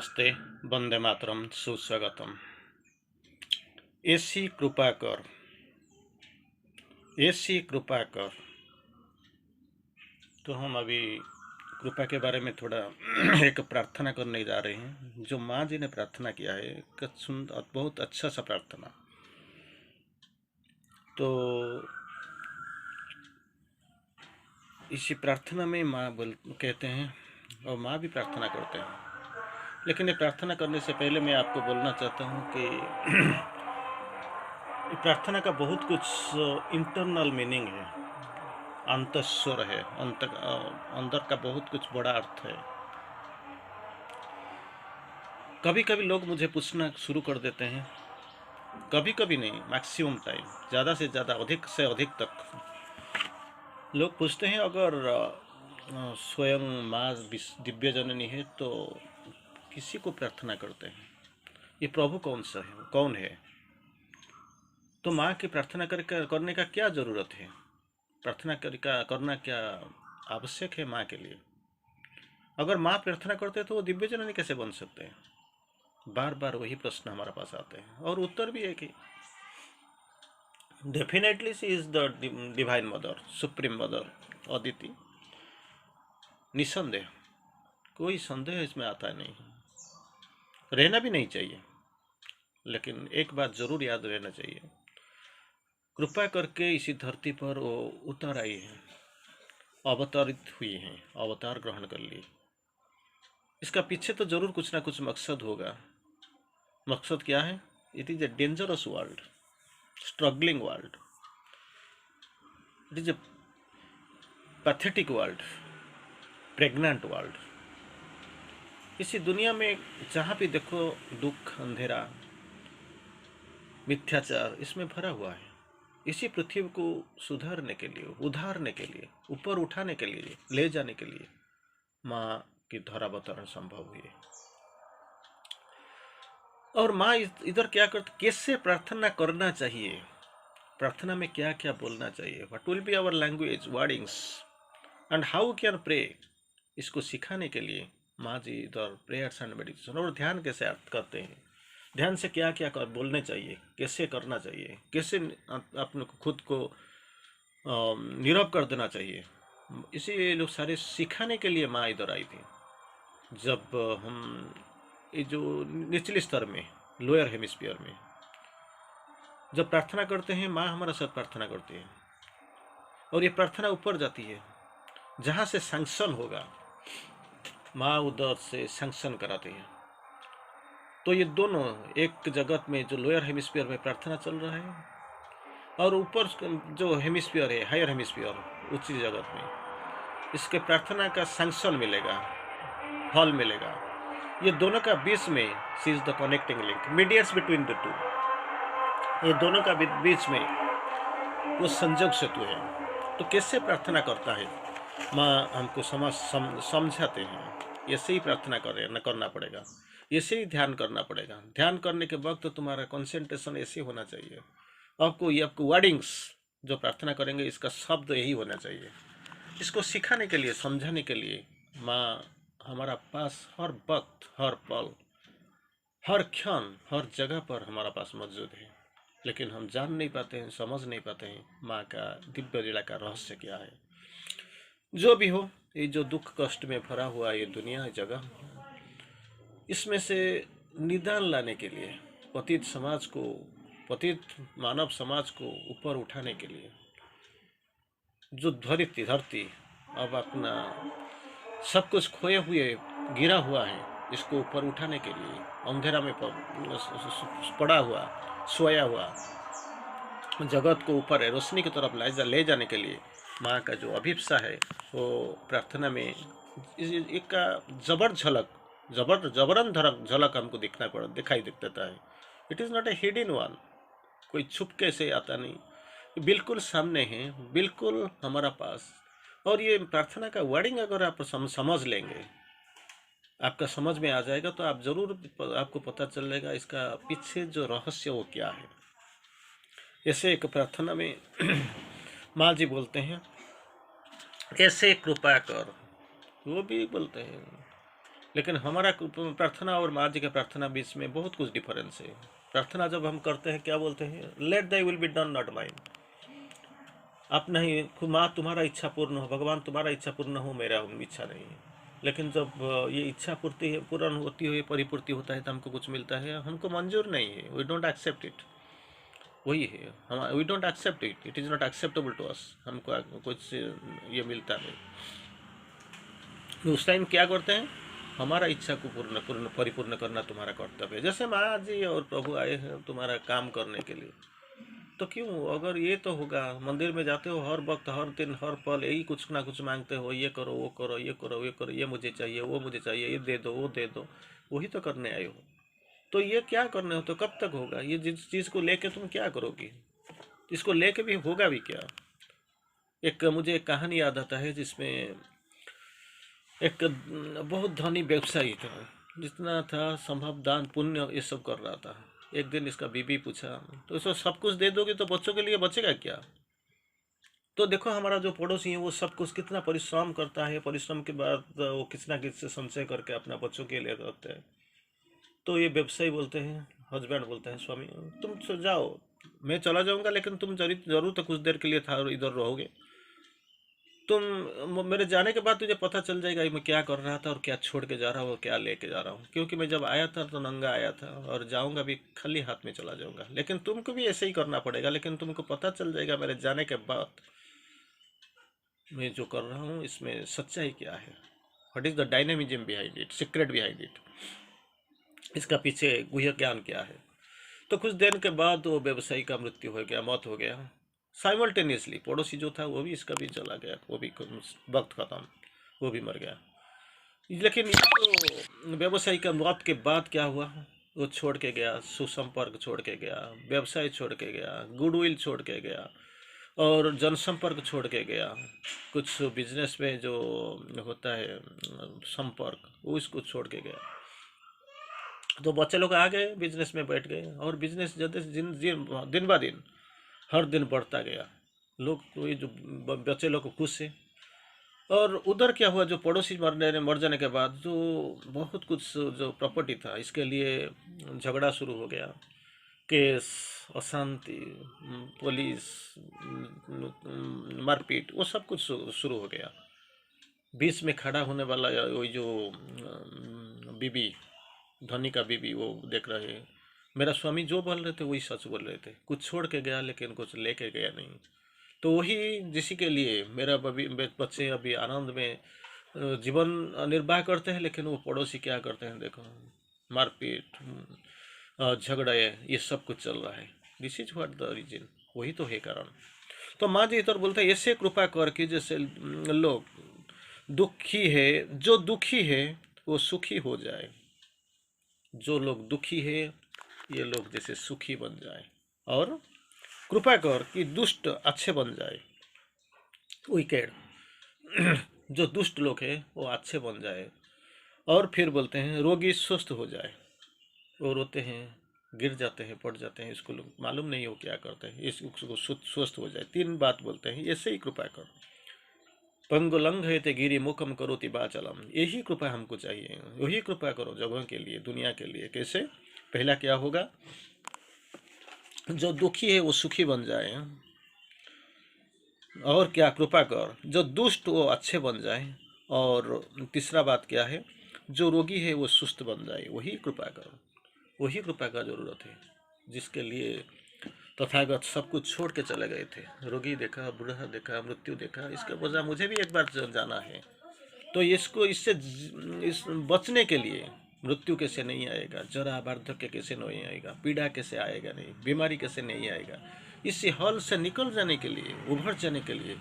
नमस्ते, वंदे मातरम, सुस्वागतम। ऐसी कृपा कर, ऐसी कृपा कर। तो हम अभी कृपा के बारे में थोड़ा एक प्रार्थना करने जा रहे हैं जो माँ जी ने प्रार्थना किया है। एक सुंदर, बहुत अच्छा सा प्रार्थना। तो इसी प्रार्थना में माँ बोल कहते हैं और माँ भी प्रार्थना करते हैं। लेकिन ये प्रार्थना करने से पहले मैं आपको बोलना चाहता हूँ कि ये प्रार्थना का बहुत कुछ इंटरनल मीनिंग है, अंतस्वर है, अंदर का बहुत कुछ बड़ा अर्थ है। कभी कभी लोग मुझे पूछना शुरू कर देते हैं, कभी कभी नहीं, मैक्सिमम टाइम, ज़्यादा से ज़्यादा, अधिक से अधिक तक लोग पूछते हैं अगर स्वयं माँ दिव्य जननी है तो किसी को प्रार्थना करते हैं, ये प्रभु कौन सा है, कौन है? तो माँ की प्रार्थना करने का क्या ज़रूरत है? प्रार्थना करना क्या आवश्यक है माँ के लिए? अगर माँ प्रार्थना करते तो वो दिव्य जननी कैसे बन सकते हैं? बार बार वही प्रश्न हमारे पास आते हैं और उत्तर भी है कि definitely she is the divine mother, supreme mother, Aditi. निसंदेह, कोई संदेह इसमें आता नहीं, रहना भी नहीं चाहिए। लेकिन एक बात जरूर याद रहना चाहिए, कृपा करके इसी धरती पर वो उतर आई है, अवतरित हुई हैं, अवतार ग्रहण कर लिए। इसका पीछे तो जरूर कुछ ना कुछ मकसद होगा। मकसद क्या है? It is a dangerous world, struggling world, it is a pathetic world, pregnant world. इसी दुनिया में जहाँ भी देखो दुख, अंधेरा, मिथ्याचार इसमें भरा हुआ है। इसी पृथ्वी को सुधारने के लिए, उधारने के लिए, ऊपर उठाने के लिए, ले जाने के लिए माँ की धरावतरण संभव हुई है। और माँ इधर क्या करती, कैसे प्रार्थना करना चाहिए, प्रार्थना में क्या क्या बोलना चाहिए, what will be our language, wordings and how can pray, इसको सिखाने के लिए माँ जी इधर प्रेयर्स एंड मेडिटेशन और ध्यान कैसे करते हैं, ध्यान से क्या क्या बोलने चाहिए, कैसे करना चाहिए, कैसे अपने खुद को नीरव कर देना चाहिए, इसी लोग सारे सिखाने के लिए माँ इधर आई थी। जब हम ये जो निचले स्तर में, लोअर हेमिस्फीयर में जब प्रार्थना करते हैं, माँ हमारा साथ प्रार्थना करती है और ये प्रार्थना ऊपर जाती है जहाँ से सैंक्शन होगा, माँ उधर से सैंक्शन कराती है। तो ये दोनों एक जगत में, जो लोअर हेमिस्फीयर में प्रार्थना चल रहा है और ऊपर जो हेमिस्फीयर है, हायर हेमिस्फीयर, उसी जगत में इसके प्रार्थना का सैंक्शन मिलेगा, फल मिलेगा। ये दोनों का बीच में she is the connecting link, mediates between the two. ये दोनों का बीच में वो संजोग सेतु है। तो कैसे प्रार्थना करता है माँ, हमको समझाते हैं। ऐसे ही प्रार्थना करना पड़ेगा, ऐसे ही ध्यान करना पड़ेगा। ध्यान करने के वक्त तुम्हारा कंसंट्रेशन ऐसे होना चाहिए। आपको वर्डिंग्स जो प्रार्थना करेंगे, इसका शब्द यही होना चाहिए। इसको सिखाने के लिए, समझाने के लिए माँ हमारा पास हर वक्त, हर पल, हर क्षण, हर जगह पर हमारा पास मौजूद है। लेकिन हम जान नहीं पाते हैं, समझ नहीं पाते हैं माँ का दिव्य लीला का रहस्य क्या है। जो भी हो, ये जो दुख कष्ट में भरा हुआ ये दुनिया जगह, इसमें से निदान लाने के लिए, पतित समाज को, पतित मानव समाज को ऊपर उठाने के लिए, जो धरती अब अपना सब कुछ खोए हुए, गिरा हुआ है, इसको ऊपर उठाने के लिए, अंधेरा में पड़ा हुआ, सोया हुआ जगत को ऊपर रोशनी की तरफ ले जाने के लिए माँ का जो अभिप्सा है, वो प्रार्थना में एक जबर झलक, जबरन झलक हमको दिखाई देता है। It is not a hidden one, कोई छुपके से आता नहीं, बिल्कुल सामने है, बिल्कुल हमारा पास। और ये प्रार्थना का वर्डिंग अगर आप समझ लेंगे, आपका समझ में आ जाएगा, तो आप जरूर, आपको पता चल जाएगा इसका पीछे जो रहस्य वो क्या है। ऐसे एक प्रार्थना में माँ जी बोलते हैं, ऐसे कृपा कर, वो भी बोलते हैं लेकिन हमारा प्रार्थना और माँ जी के प्रार्थना बीच में बहुत कुछ डिफरेंस है। प्रार्थना जब हम करते हैं क्या बोलते हैं, let thy will be done not mine. आप नहीं, माँ तुम्हारा इच्छा पूर्ण हो, भगवान तुम्हारा इच्छा पूर्ण हो, मेरा इच्छा नहीं है। लेकिन जब ये इच्छा पूर्ति है, पूर्ण होती हुई परिपूर्ति होता है तो हमको कुछ मिलता है, हमको मंजूर नहीं है, वी डोंट एक्सेप्ट इट। वही है हम, we don't accept it, it is not acceptable to us. हमको कुछ ये मिलता नहीं तो उस टाइम क्या करते हैं, हमारा इच्छा को पूर्ण पूर्ण परिपूर्ण करना तुम्हारा कर्तव्य है। जैसे माँ जी और प्रभु आए हैं तुम्हारा काम करने के लिए, तो क्यों, अगर ये तो होगा, मंदिर में जाते हो हर वक्त हर दिन हर पल यही कुछ ना कुछ मांगते हो, ये करो वो करो ये करो ये करो, ये मुझे चाहिए वो मुझे चाहिए, ये दे दो वो दे दो, वही तो करने आए हो। तो ये क्या करने हो, तो कब तक होगा ये, जिस चीज़ को लेके तुम क्या करोगी, इसको लेके भी होगा भी क्या। एक मुझे एक कहानी याद आता है जिसमें एक बहुत धनी व्यवसायी था, जितना था संभव दान पुण्य ये सब कर रहा था। एक दिन इसका बीबी पूछा, तो इसको सब कुछ दे दोगे तो बच्चों के लिए बचेगा क्या। तो देखो हमारा जो पड़ोसी है वो सब कुछ कितना परिश्रम करता है, परिश्रम के बाद वो किसी ना किसी से संचय करके अपना बच्चों के लिए करते हैं। तो ये व्यवसायी बोलते हैं, हस्बैंड बोलते हैं, स्वामी तुम तो जाओ, मैं चला जाऊंगा लेकिन तुम जरूर तो कुछ देर के लिए था इधर रहोगे। तुम मेरे जाने के बाद तुझे पता चल जाएगा मैं क्या कर रहा था और क्या छोड़ के जा रहा हूँ और क्या लेके जा रहा हूँ, क्योंकि मैं जब आया था तो नंगा आया था और जाऊंगा भी खाली हाथ में चला जाऊंगा। लेकिन तुमको भी ऐसे ही करना पड़ेगा, लेकिन तुमको पता चल जाएगा मेरे जाने के बाद मैं जो कर रहा हूँ इसमें सच्चाई क्या है, what is the dynamism behind it, secret behind it, इसका पीछे गुह्य ज्ञान क्या है। तो कुछ दिन के बाद वो व्यवसायी का मृत्यु हो गया, मौत हो गया। साइमल्टेनियसली पड़ोसी जो था वो भी, इसका भी चला गया, वो भी वक्त खत्म, वो भी मर गया। लेकिन ये तो व्यवसायी का मौत के बाद क्या हुआ, वो छोड़ के गया, सुसंपर्क छोड़ के गया, व्यवसाय छोड़ के गया, गुडविल छोड़ के गया और जनसंपर्क छोड़ के गया। कुछ बिजनेस में जो होता है संपर्क, वो इसको छोड़ के गया। तो बच्चे लोग आ गए बिजनेस में बैठ गए और बिजनेस जैसे दिन दिन ब दिन हर दिन बढ़ता गया। लोग ये जो बच्चे लोग खुश है। और उधर क्या हुआ, जो पड़ोसी मर जाने के बाद जो बहुत कुछ जो प्रॉपर्टी था इसके लिए झगड़ा शुरू हो गया, केस, अशांति, पुलिस, मारपीट, वो सब कुछ शुरू हो गया। बीच में खड़ा होने वाला वही जो बीबी, धनी का बीबी, वो देख रहे हैं मेरा स्वामी जो बोल रहे थे वही सच बोल रहे थे, कुछ छोड़ के गया लेकिन कुछ लेके गया नहीं। तो वही जिसी के लिए मेरा बच्चे अभी आनंद में जीवन निर्वाह करते हैं, लेकिन वो पड़ोसी क्या करते हैं देखो, मारपीट, झगड़े, ये सब कुछ चल रहा है। This is what the reason, वही तो है कारण। तो माँ जी इधर बोलते हैं ऐसे कृपा कर कि जैसे लोग दुखी है, जो दुखी है वो सुखी हो जाए, जो लोग दुखी है ये लोग जैसे सुखी बन जाए, और कृपा कर कि दुष्ट अच्छे बन जाए, विकेड जो दुष्ट लोग हैं वो अच्छे बन जाए। और फिर बोलते हैं रोगी स्वस्थ हो जाए, वो रोते हैं, गिर जाते हैं, पड़ जाते हैं, इसको लोग मालूम नहीं हो क्या करते हैं, इसको स्वस्थ हो जाए। तीन बात बोलते हैं, ऐसे ही कृपा कर। पंगुलंग है ते गिरी मुखम करो तिबाचलम, यही कृपा हमको चाहिए, वही कृपा करो जगहों के लिए, दुनिया के लिए। कैसे, पहला क्या होगा, जो दुखी है वो सुखी बन जाए, और क्या, कृपा कर जो दुष्ट वो अच्छे बन जाए, और तीसरा बात क्या है, जो रोगी है वो सुस्त बन जाए, वही कृपा कर, वही कृपा का जरूरत है। जिसके लिए तथागत सब कुछ छोड़ के चले गए थे, रोगी देखा, बूढ़ा देखा, मृत्यु देखा, इसके वजह मुझे भी एक बार जाना है। तो इसको इससे इस बचने के लिए, मृत्यु कैसे नहीं आएगा, जरा वार्धक्य कैसे नहीं आएगा, पीड़ा कैसे आएगा नहीं, बीमारी कैसे नहीं आएगा, इसी हल से निकल जाने के लिए, उभर जाने के लिए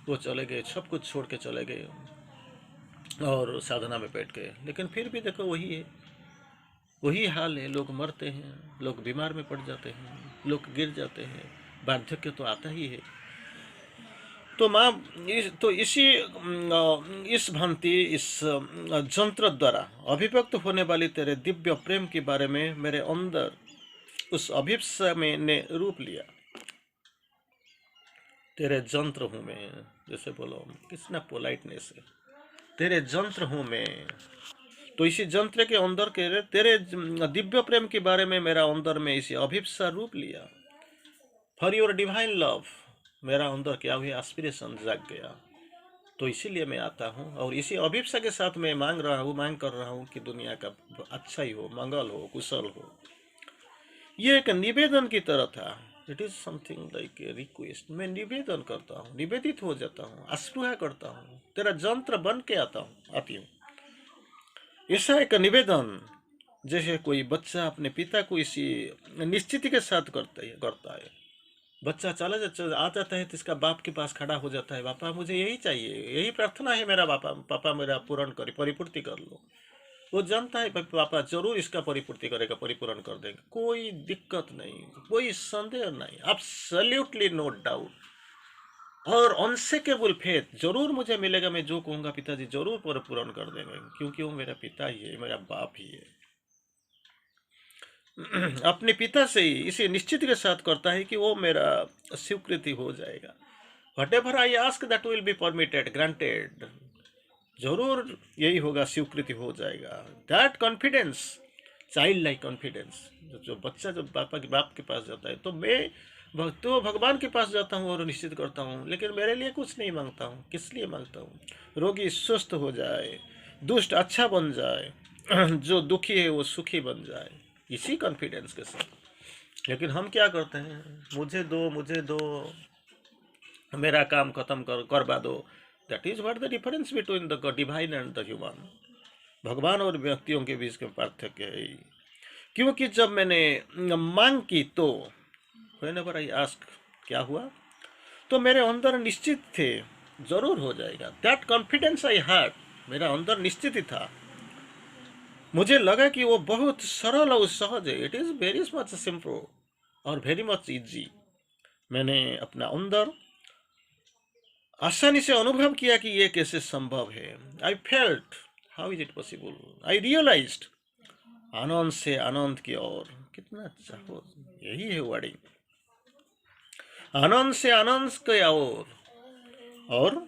वो चले गए, सब कुछ छोड़ के चले गए और साधना में बैठ गए। लेकिन फिर भी देखो वही है, वही हाल है, लोग मरते हैं, लोग बीमार में पड़ जाते हैं, लोग गिर जाते हैं, वार्धक्य तो आता ही है। तो माँ तो इस भांति इस जंत्र द्वारा अभिव्यक्त होने वाली तेरे दिव्य प्रेम के बारे में मेरे अंदर उस अभिप्सा में ने रूप लिया। तेरे जंत्र हूँ मैं, जैसे बोलो कितना पोलाइटनेस है, तेरे जंत्र हूँ मैं, तो इसी जंत्र के अंदर के तेरे दिव्य प्रेम के बारे में मेरा अंदर में इसी अभिप्सा रूप लिया। फॉर योर डिवाइन लव, मेरा अंदर क्या हुआ, एस्पिरेशन जाग गया। तो इसीलिए मैं आता हूँ और इसी अभिप्सा के साथ मैं मांग कर रहा हूँ कि दुनिया का अच्छा ही हो, मंगल हो, कुशल हो। ये एक निवेदन की तरह था। It is something like a request. मैं निवेदन करता हूँ, निवेदित हो जाता हूँ, अस्पृहा करता हूँ, तेरा जंत्र बन के आती हूँ। ऐसा एक निवेदन जैसे कोई बच्चा अपने पिता को इसी निश्चिति के साथ करता है। बच्चा आ जाता है तो इसका बाप के पास खड़ा हो जाता है, पापा मुझे यही चाहिए, यही प्रार्थना है मेरा, पापा मेरा पूर्ण कर, परिपूर्ति कर लो। वो जानता है पापा जरूर इसका परिपूर्ति करेगा, परिपूर्ण कर देंगे, कोई दिक्कत नहीं, कोई संदेह नहीं, एब्सोल्युटली नो डाउट। और अनसेकेबल फेथ, जरूर मुझे मिलेगा, मैं जो कहूँगा पिताजी जरूर परिपूर्ण कर देंगे, क्योंकि वो मेरा पिता ही है, मेरा बाप ही है। अपने पिता से ही इसी निश्चित के साथ करता है कि वो मेरा स्वीकृति हो जाएगा। What ever I ask that will be permitted, granted, जरूर यही होगा, स्वीकृति हो जाएगा। That confidence, child like confidence, जो बच्चा जब बाप के पास जाता है, तो मैं तो भगवान के पास जाता हूँ और निश्चित करता हूँ, लेकिन मेरे लिए कुछ नहीं मांगता हूँ। किस लिए मांगता हूँ? रोगी स्वस्थ हो जाए, दुष्ट अच्छा बन जाए, जो दुखी है वो सुखी बन जाए, इसी कॉन्फिडेंस के साथ। लेकिन हम क्या करते हैं, मुझे दो, मुझे दो, मेरा काम खत्म करवा दो। That is what the difference between the divine and the human. भगवान और व्यक्तियों के बीच के पार्थक्य है। क्योंकि जब मैंने मांग की तो whenever I ask, क्या हुआ, तो मेरे अंदर निश्चित थे जरूर हो जाएगा। दैट कॉन्फिडेंस आई हैड, मेरा अंदर निश्चित ही था। मुझे लगा कि वो बहुत सरल और सहज है। It is very much simple और वेरी मच इजी। मैंने अपना अंदर आसानी से अनुभव किया कि ये कैसे संभव है। I felt how is it possible. I realized, आनंद से आनंद की ओर, कितना अच्छा हो, यही है वर्डिंग, आनंद से आनंद की और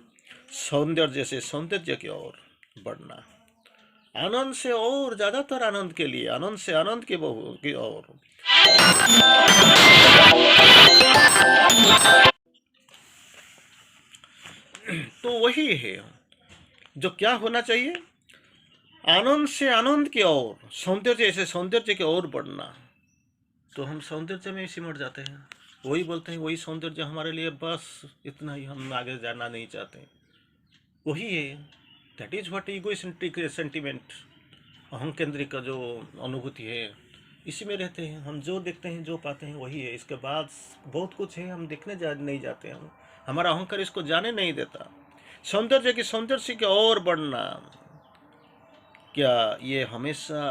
सौंदर्य से सौंदर्य की ओर बढ़ना। आनंद से और ज्यादातर आनंद के लिए, आनंद से आनंद की ओर। तो वही है जो क्या होना चाहिए, आनंद से आनंद की ओर, सौंदर्य से सौंदर्य की ओर बढ़ना। तो हम सौंदर्य में सिमट जाते हैं, वही बोलते हैं वही सौंदर्य हमारे लिए, बस इतना ही, हम आगे जाना नहीं चाहते। वही है, that is what egocentric sentiment, अहम केंद्रिक का जो अनुभूति है, इसी में रहते हैं हम। जो देखते हैं, जो पाते हैं वही है। इसके बाद बहुत कुछ है, हम देखने नहीं जाते हम, हमारा अहंकार इसको जाने नहीं देता। सौंदर्य की सौंदर्य की ओर बढ़ना, क्या ये हमेशा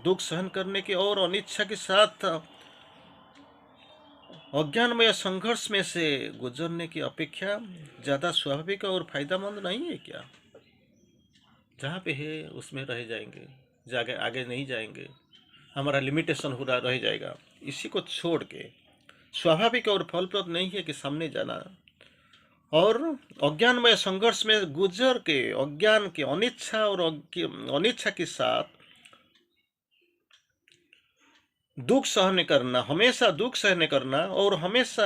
दुख सहन करने की और अनिच्छा के साथ अज्ञानमय संघर्ष में से गुजरने की अपेक्षा ज़्यादा स्वाभाविक और फायदेमंद नहीं है क्या? जहाँ पे है उसमें रह जाएंगे, जागे आगे नहीं जाएंगे, हमारा लिमिटेशन हो रह जाएगा। इसी को छोड़ के स्वाभाविक और फलप्रद नहीं है कि सामने जाना, और अज्ञानमय संघर्ष में गुजर के अज्ञान के अनिच्छा और अनिच्छा के साथ दुख सहने करना, हमेशा दुख सहने करना, और हमेशा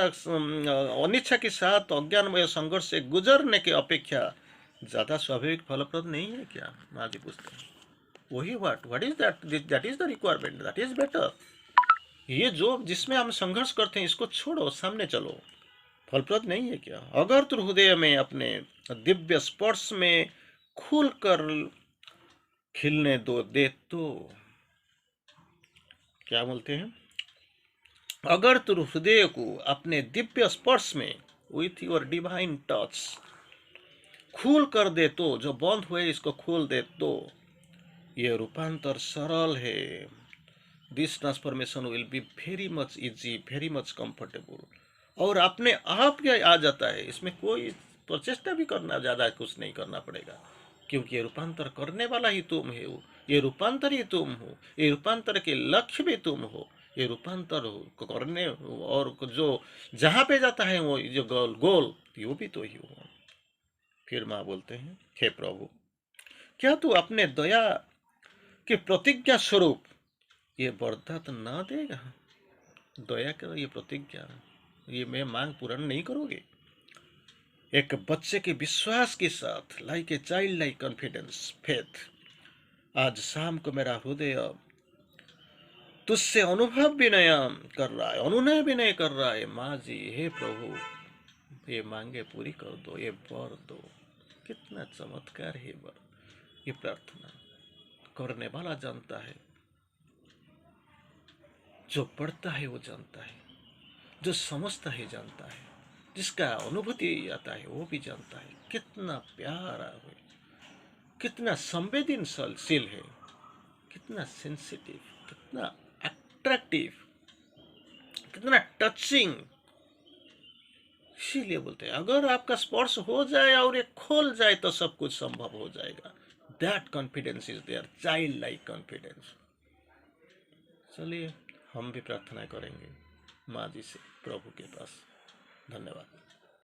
अनिच्छा के साथ अज्ञानमय संघर्ष से गुजरने की अपेक्षा ज़्यादा स्वाभाविक फलप्रद नहीं है क्या? आगे पूछते हैं वही, what is that, that is the requirement, that is better. ये जो जिसमें हम संघर्ष करते हैं इसको छोड़ो, सामने चलो, फलप्रद नहीं है क्या? अगर तू हृदय में अपने दिव्य स्पर्श में खुल कर खिलने दे तो, क्या बोलते हैं, अगर तू हृदय को अपने दिव्य स्पर्श में विथ योर डिवाइन टच खोल कर दे तो, जो बंद हुए इसको खोल दे तो, ये रूपांतर सरल है। This transformation will be very much easy, very much comfortable, और अपने आप क्या आ जाता है। इसमें कोई प्रचेष्टा भी करना, ज़्यादा कुछ नहीं करना पड़ेगा, क्योंकि ये रूपांतर करने वाला ही तुम है, ये रूपांतर ही तुम हो, ये रूपांतर के लक्ष्य भी तुम हो, ये रूपांतर करने और जो जहाँ पे जाता है वो जो गोल वो भी तो ही हो। फिर माँ बोलते हैं, हे प्रभु, क्या तू अपने दया कि प्रतिज्ञा स्वरूप ये वरदान ना देगा। दया करो, ये प्रतिज्ञा, ये मैं मांग पूर्ण नहीं करोगे? एक बच्चे के विश्वास के साथ, like a child like confidence faith, आज शाम को मेरा हृदय तुझसे अनुभव भी नहीं कर रहा है, अनुनय भी नहीं कर रहा है। माँ जी, हे प्रभु, ये मांगे पूरी कर दो, ये वर दो। कितना चमत्कार है वर। ये प्रार्थना करने वाला जानता है, जो पढ़ता है वो जानता है, जो समझता है जानता है, जिसका अनुभूति आता है वो भी जानता है। कितना प्यारा है, कितना संवेदनशील है, कितना सेंसिटिव, कितना अट्रैक्टिव, कितना टचिंग। इसीलिए बोलते हैं अगर आपका स्पर्श हो जाए और ये खोल जाए तो सब कुछ संभव हो जाएगा। That confidence is there, child like confidence. चलिए हम भी प्रार्थना करेंगे माँ जी से प्रभु के पास। धन्यवाद।